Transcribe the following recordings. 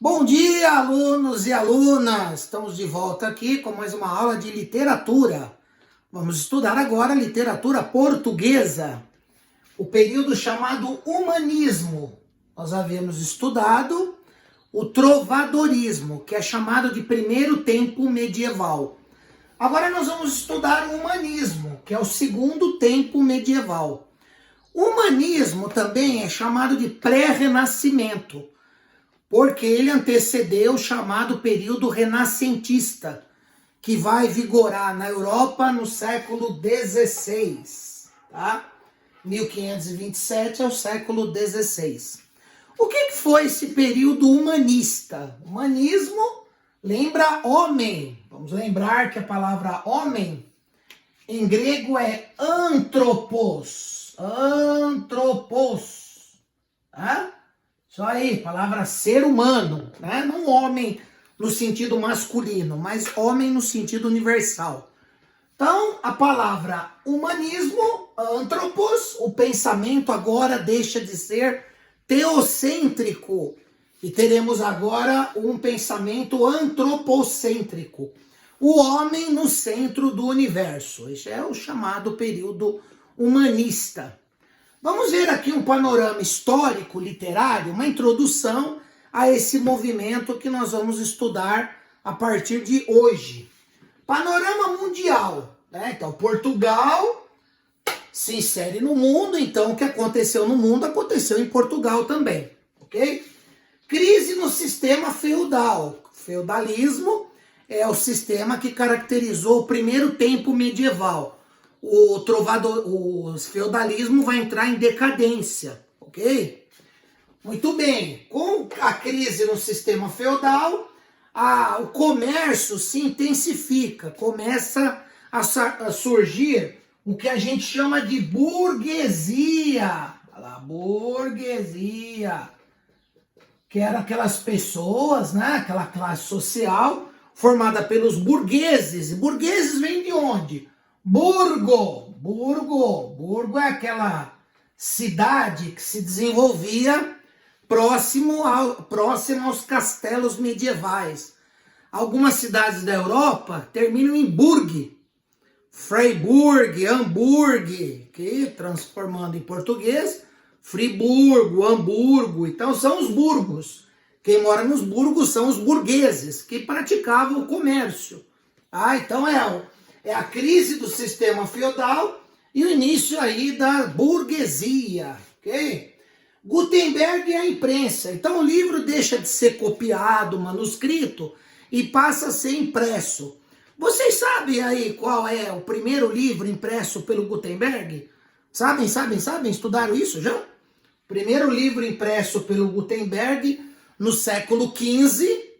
Bom dia, alunos e alunas! Estamos de volta aqui com mais uma aula de literatura. Vamos estudar agora a literatura portuguesa, o período chamado humanismo. Nós havíamos estudado o trovadorismo, que é chamado de primeiro tempo medieval. Agora nós vamos estudar o humanismo, que é o segundo tempo medieval. O humanismo também é chamado de pré-renascimento, porque ele antecedeu o chamado período renascentista, que vai vigorar na Europa no século XVI, tá? 1527 é o século XVI. O que foi esse período humanista? Humanismo lembra homem. Vamos lembrar que a palavra homem em grego é anthropos. Anthropos. Tá? Isso aí, palavra ser humano, né? Não homem no sentido masculino, mas homem no sentido universal. Então, a palavra humanismo, anthropos, o pensamento agora deixa de ser teocêntrico e teremos agora um pensamento antropocêntrico. O homem no centro do universo. Esse é o chamado período humanista. Vamos ver aqui um panorama histórico, literário, uma introdução a esse movimento que nós vamos estudar a partir de hoje. Panorama mundial, né? Então, Portugal se insere no mundo, então o que aconteceu no mundo aconteceu em Portugal também, ok? Crise no sistema feudal. Feudalismo é o sistema que caracterizou o primeiro tempo medieval. O feudalismo vai entrar em decadência, ok? Muito bem, com a crise no sistema feudal, o comércio se intensifica, começa a surgir o que a gente chama de burguesia. Burguesia, que eram aquelas pessoas, né, aquela classe social formada pelos burgueses. E burgueses vem de onde? Burgo é aquela cidade que se desenvolvia próximo aos castelos medievais. Algumas cidades da Europa terminam em burg, Freiburg, Hamburg, que transformando em português, Friburgo, Hamburgo. Então são os burgos. Quem mora nos burgos são os burgueses que praticavam o comércio. Então é a crise do sistema feudal e o início aí da burguesia, ok? Gutenberg e a imprensa. Então o livro deixa de ser copiado, manuscrito, e passa a ser impresso. Vocês sabem aí qual é o primeiro livro impresso pelo Gutenberg? Sabem? Estudaram isso já? O primeiro livro impresso pelo Gutenberg no século XV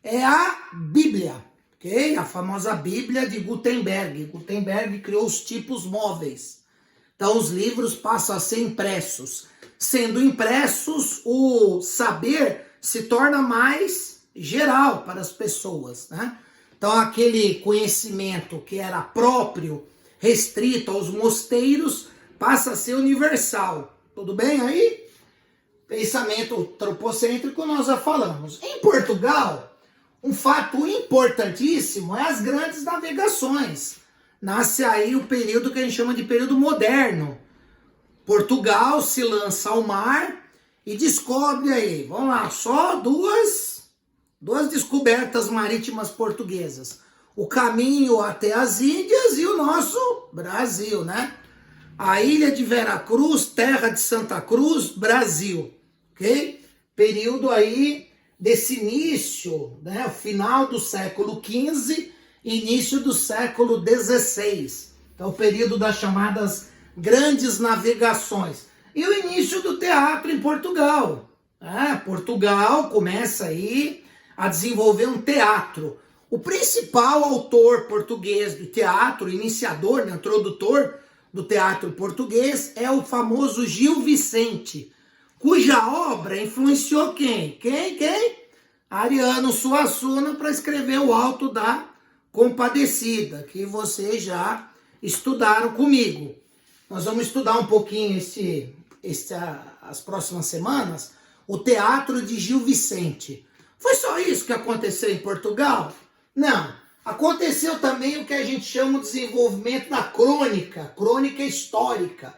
é a Bíblia. Okay? A famosa Bíblia de Gutenberg. Gutenberg criou os tipos móveis. Então os livros passam a ser impressos. Sendo impressos, o saber se torna mais geral para as pessoas, né? Então aquele conhecimento que era próprio, restrito aos mosteiros, passa a ser universal. Tudo bem aí? Pensamento antropocêntrico nós já falamos. Em Portugal, um fato importantíssimo é as grandes navegações. Nasce aí o período que a gente chama de período moderno. Portugal se lança ao mar e descobre aí, vamos lá, só duas descobertas marítimas portuguesas. O caminho até as Índias e o nosso Brasil, né? A ilha de Veracruz, terra de Santa Cruz, Brasil, ok? Período aí desse início, né, final do século XV, início do século XVI. Então, o período das chamadas grandes navegações. E o início do teatro em Portugal. Portugal começa aí a desenvolver um teatro. O principal autor português do teatro, iniciador, né, introdutor do teatro português, é o famoso Gil Vicente, cuja obra influenciou quem? Ariano Suassuna para escrever o Alto da Compadecida, que vocês já estudaram comigo. Nós vamos estudar um pouquinho as próximas semanas o teatro de Gil Vicente. Foi só isso que aconteceu em Portugal? Não. Aconteceu também o que a gente chama de desenvolvimento da crônica, crônica histórica.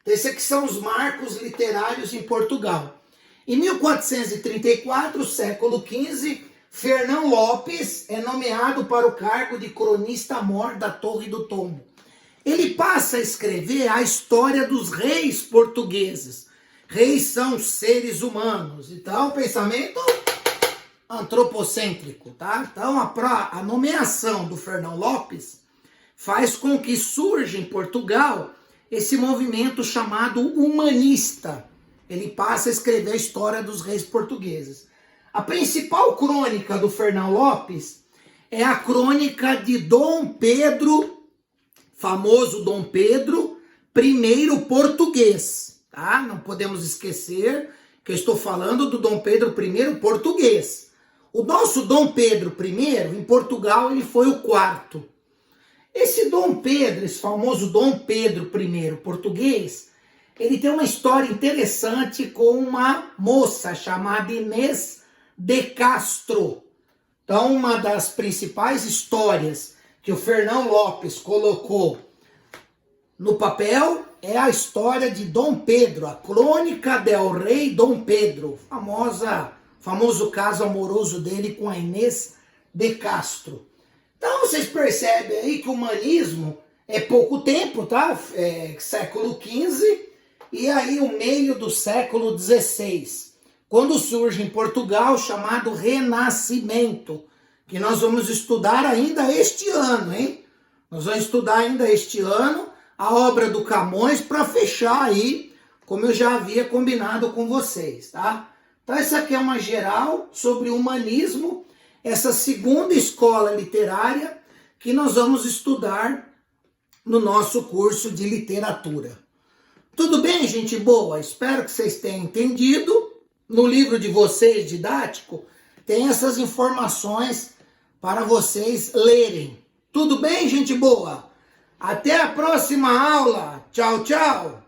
Então, esses aqui são os marcos literários em Portugal. Em 1434, século XV, Fernão Lopes é nomeado para o cargo de cronista-mor da Torre do Tombo. Ele passa a escrever a história dos reis portugueses. Reis são seres humanos. Então, o pensamento antropocêntrico, tá? Então, a nomeação do Fernão Lopes faz com que surja em Portugal esse movimento chamado humanista. Ele passa a escrever a história dos reis portugueses. A principal crônica do Fernão Lopes é a crônica de Dom Pedro, famoso Dom Pedro I português, tá? Não podemos esquecer que eu estou falando do Dom Pedro I português. O nosso Dom Pedro I, em Portugal, ele foi o quarto. Esse Dom Pedro, esse famoso Dom Pedro I português, ele tem uma história interessante com uma moça chamada Inês de Castro. Então, uma das principais histórias que o Fernão Lopes colocou no papel é a história de Dom Pedro, a Crônica del Rei Dom Pedro, famoso caso amoroso dele com a Inês de Castro. Então vocês percebem aí que o humanismo é pouco tempo, tá? Século XV e aí o meio do século XVI, quando surge em Portugal o chamado Renascimento, que nós vamos estudar ainda este ano, hein? Nós vamos estudar ainda este ano a obra do Camões para fechar aí, como eu já havia combinado com vocês, tá? Então essa aqui é uma geral sobre o humanismo, essa segunda escola literária que nós vamos estudar no nosso curso de literatura. Tudo bem, gente boa? Espero que vocês tenham entendido. No livro de vocês, didático, tem essas informações para vocês lerem. Tudo bem, gente boa? Até a próxima aula. Tchau, tchau.